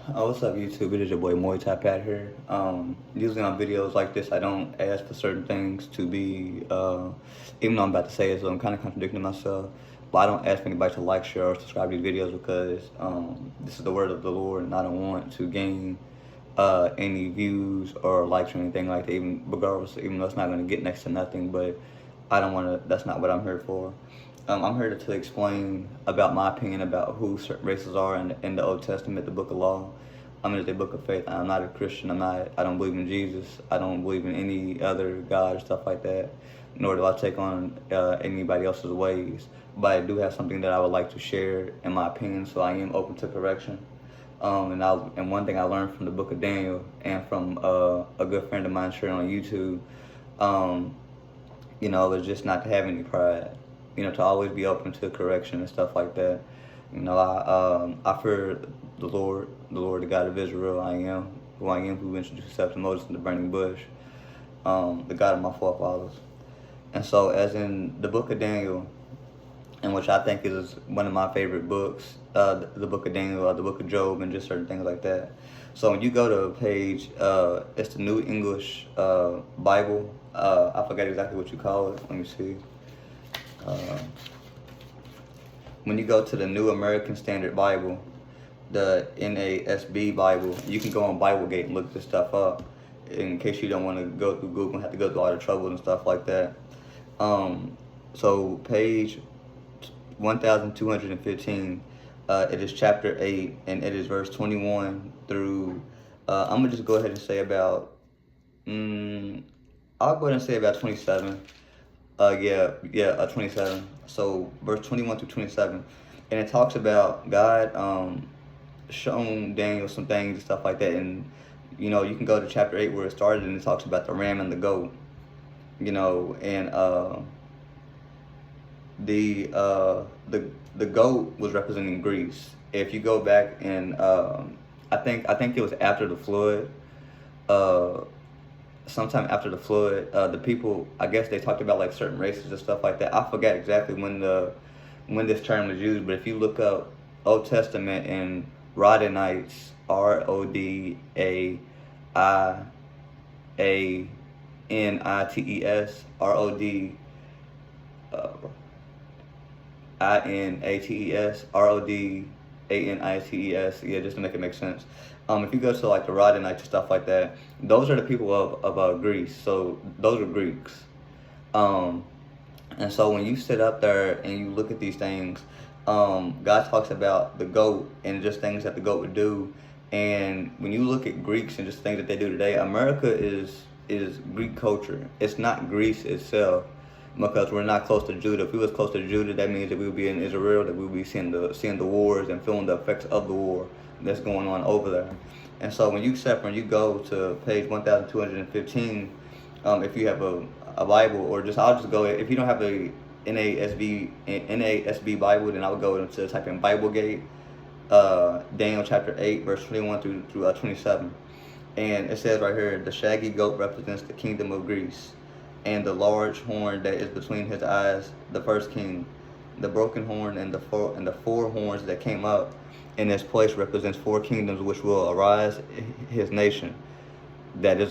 Oh, what's up, YouTube? It is your boy Muay Thai Pat here. Usually on videos like this, I don't ask for certain things to be, even though I'm about to say it, so I'm kind of contradicting myself. But I don't ask anybody to like, share, or subscribe to these videos because this is the word of the Lord, and I don't want to gain any views or likes or anything like that. Even regardless, even though it's not going to get next to nothing, but I don't want to. That's not what I'm here for. I'm here to explain about my opinion about who certain races are in the Old Testament, the Book of Law. I'm in the Book of Faith. I'm not a Christian. I don't believe in Jesus. I don't believe in any other God or stuff like that. Nor do I take on anybody else's ways. But I do have something that I would like to share in my opinion. So I am open to correction. And one thing I learned from the Book of Daniel and from a good friend of mine sharing on YouTube, um, is just not to have any pride. To always be open to correction and stuff like that. I fear the Lord, the God of Israel. I am, who introduced himself to Moses in the burning bush, the God of my forefathers. And so, as in the Book of Daniel, and which I think is one of my favorite books, the Book of Daniel, the Book of Job, and just certain things like that. So when you go to a page, it's the New English Bible. I forget exactly what you call it. Let me see. Uh, when you go to the New American Standard Bible, the NASB Bible, you can go on BibleGate and look this stuff up in case you don't want to go through Google and have to go through all the trouble and stuff like that. So page 1215, it is chapter 8, and it is verse 21 through, I'm going to just go ahead and say about, I'll go ahead and say about 27. 27. So verse 21 through 27, and it talks about God shown Daniel some things and stuff like that, and you can go to chapter 8 where it started, and it talks about the ram and the goat, and the goat was representing Greece. If you go back and I think it was after the flood. Sometime after the flood, the people, I guess they talked about like certain races and stuff like that. I forgot exactly when this term was used, but if you look up Old Testament and Rodanites, Rodanites, Rodanites, yeah, just to make it make sense. If you go to like the Rodanites and stuff like that, those are the people of Greece. So those are Greeks. Um, and so when you sit up there and you look at these things, God talks about the goat and just things that the goat would do. And when you look at Greeks and just things that they do today, America is Greek culture. It's not Greece itself, because we're not close to Judah. If we was close to Judah, that means that we would be in Israel, that we would be seeing the wars and feeling the effects of the war that's going on over there. And so when you go to page 1215, if you have a Bible, or I'll just go, if you don't have a NASB Bible, then I would go to type in BibleGate, Daniel chapter 8, verse 21 through 27. And it says right here, the shaggy goat represents the kingdom of Greece, and the large horn that is between his eyes, the first king. The broken horn and the four horns that came up in its place represents four kingdoms which will arise his nation. That is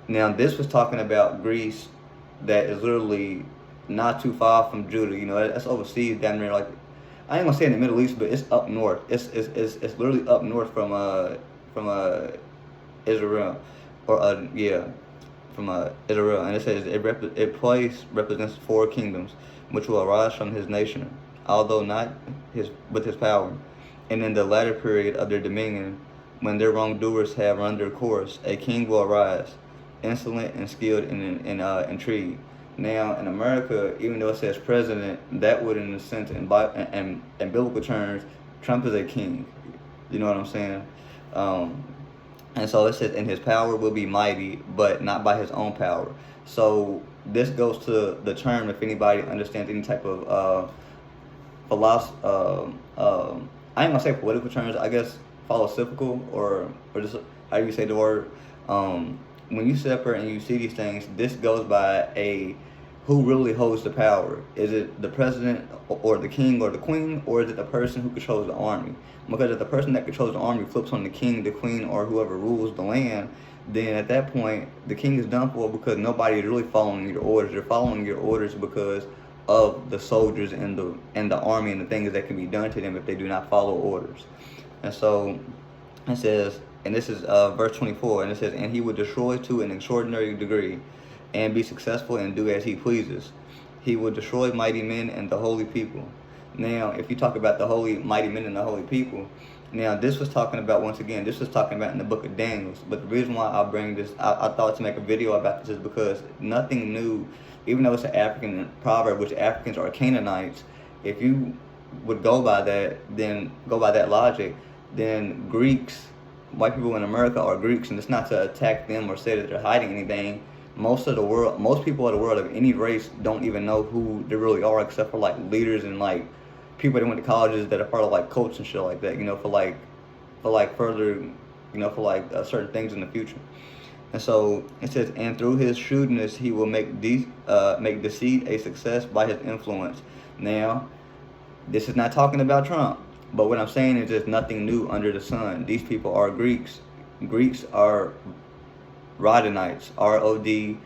now this was talking about Greece, that is literally not too far from Judah. That's overseas down there. Like, I ain't gonna say in the Middle East, but it's up north. It's literally up north from Israel, or from Israel. And it says place represents four kingdoms which will arise from his nation, although not with his power. And in the latter period of their dominion, when their wrongdoers have run their course, a king will arise, insolent and skilled in intrigue. Now, in America, even though it says president, that would, in a sense, in biblical terms, Trump is a king. You know what I'm saying? And so it says, and his power will be mighty, but not by his own power. So this goes to the term, if anybody understands any type of philosophy, I ain't gonna say political terms, I guess philosophical, or just how you say the word. When you separate and you see these things, this goes by who really holds the power? Is it the president or the king or the queen, or is it the person who controls the army? Because if the person that controls the army flips on the king, the queen, or whoever rules the land, then at that point the king is done for, because nobody is really following your orders. They're following your orders because of the soldiers and the army and the things that can be done to them if they do not follow orders. And so it says, and this is verse 24, and it says, and he would destroy to an extraordinary degree and be successful and do as he pleases. He will destroy mighty men and the holy people. Now, if you talk about the holy, mighty men and the holy people, now this was talking about, once again, this was talking about in the book of Daniel. But the reason why I bring this, I thought to make a video about this is because nothing new, even though it's an African proverb, which Africans are Canaanites, if you would go by that, then go by that logic, then Greeks, white people in America are Greeks, and it's not to attack them or say that they're hiding anything. Most of the world, most people of the world of any race don't even know who they really are, except for like leaders and like people that went to colleges that are part of like cults and shit like that, you know, for further, you know, for like certain things in the future. And so it says, and through his shrewdness he will make deceit a success by his influence. Now, this is not talking about Trump, but what I'm saying is there's nothing new under the sun. These people are Greeks. Greeks are Rodanites, Rodanites.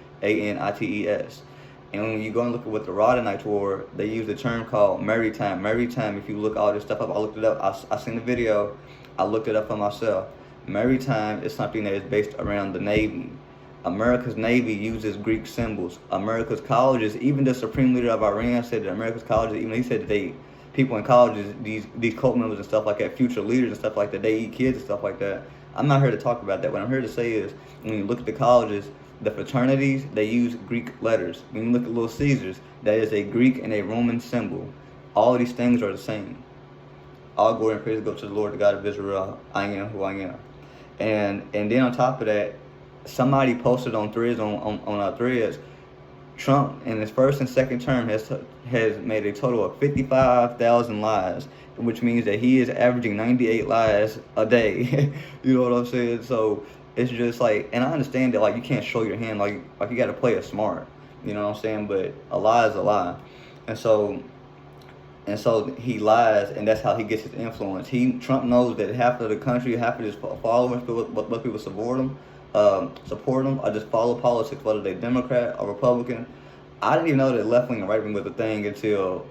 And when you go and look at what the Rodanites were, they use the term called maritime. Maritime, if you look all this stuff up, I looked it up, I seen the video, I looked it up for myself. Maritime is something that is based around the Navy. America's Navy uses Greek symbols. America's colleges, even the Supreme Leader of Iran said that America's colleges, even he said that people in colleges, these cult members and stuff like that, future leaders and stuff like that, they eat kids and stuff like that. I'm not here to talk about that. What I'm here to say is, when you look at the colleges, the fraternities, they use Greek letters. When you look at Little Caesars, that is a Greek and a Roman symbol. All of these things are the same. All glory and praise go to the Lord, the God of Israel. I am who I am. And then on top of that, somebody posted on Threads, on our Threads, Trump in his first and second term has made a total of 55,000 lies, which means that he is averaging 98 lies a day. You know what I'm saying? So it's just like, and I understand that like you can't show your hand, like you got to play it smart. You know what I'm saying? But a lie is a lie, and so he lies, and that's how he gets his influence. Trump knows that half of the country, half of his followers, what people support him, or just follow politics, whether they're Democrat or Republican. I didn't even know that left wing and right wing was a thing until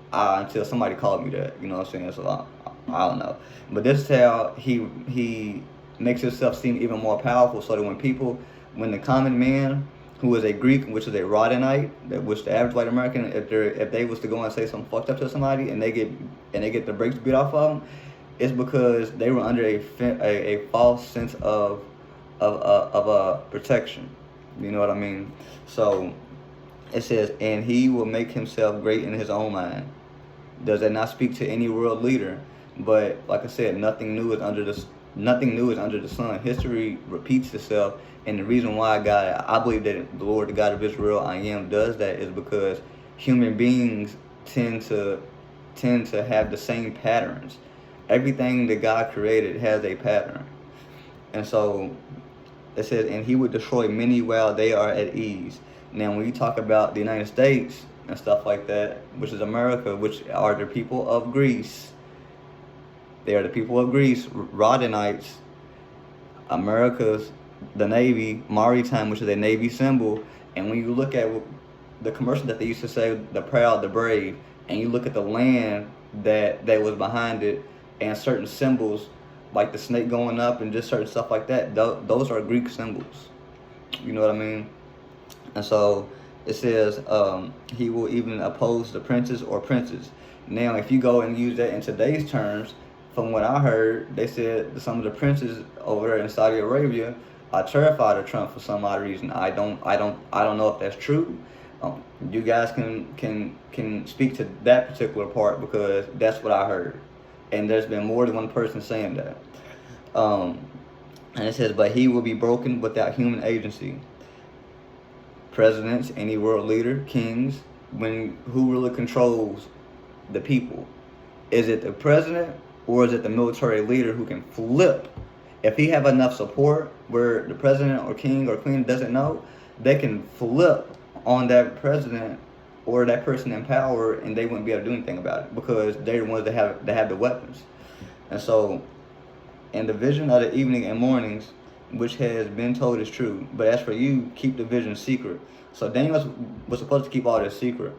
somebody called me that. You know what I'm saying? So I don't know. But this is how he makes himself seem even more powerful. So that when the common man, who is a Greek, which is a Rodinite, which the average white American, if they was to go and say something fucked up to somebody and they get the brakes beat off of them, it's because they were under a false sense of protection. You know what I mean? So it says, and he will make himself great in his own mind. Does that not speak to any world leader? But like I said, nothing new is under the sun. History repeats itself, and the reason why I believe that the Lord, the God of Israel, I am, does that is because human beings tend to have the same patterns. Everything that God created has a pattern, and so it says, and he would destroy many while they are at ease. Now, when you talk about the United States and stuff like that, which is America, which are the people of Greece, they are the people of Greece, Rodanites. America's the Navy, maritime, which is a Navy symbol. And when you look at the commercial that they used to say, the proud, the brave, and you look at the land that was behind it, and certain symbols like the snake going up and just certain stuff like that, those are Greek symbols. You know what I mean? And so it says he will even oppose the princes or princes. Now, if you go and use that in today's terms, from what I heard, they said some of the princes over there in Saudi Arabia are terrified of Trump for some odd reason. I don't know if that's true. You guys can speak to that particular part, because that's what I heard, and there's been more than one person saying that. And it says, but he will be broken without human agency. Presidents, any world leader, kings, who really controls the people? Is it the president, or is it the military leader who can flip? If he have enough support where the president or king or queen doesn't know, they can flip on that president or that person in power, and they wouldn't be able to do anything about it because they're the ones that have the weapons. And so, in the vision of the evening and mornings, which has been told is true. But as for you, keep the vision secret. So Daniel was supposed to keep all this secret.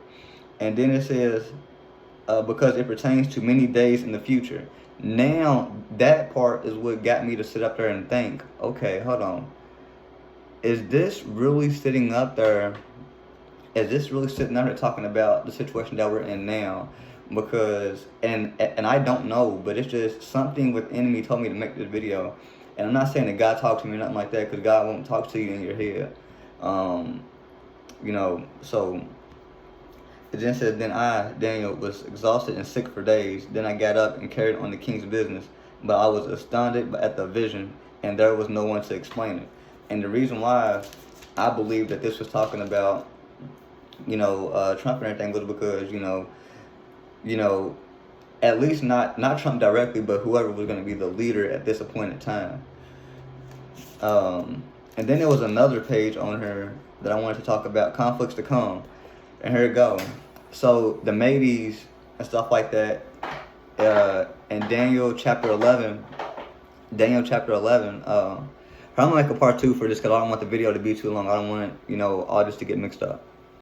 And then it says, because it pertains to many days in the future. Now, that part is what got me to sit up there and think, okay, hold on. Is this really sitting up there? Is this really sitting up there talking about the situation that we're in now? Because, and I don't know, but it's just something within me told me to make this video. And I'm not saying that God talked to me or nothing like that, because God won't talk to you in your head. So it then says, then I, Daniel, was exhausted and sick for days. Then I got up and carried on the king's business. But I was astounded at the vision, and there was no one to explain it. And the reason why I believe that this was talking about, Trump and everything was because, at least not Trump directly, but whoever was going to be the leader at this appointed time. And then there was another page on her that I wanted to talk about, conflicts to come. And here it go. So the Medes and stuff like that, in Daniel chapter 11, I'm going to make a part 2 for this because I don't want the video to be too long. I don't want, all this to get mixed up.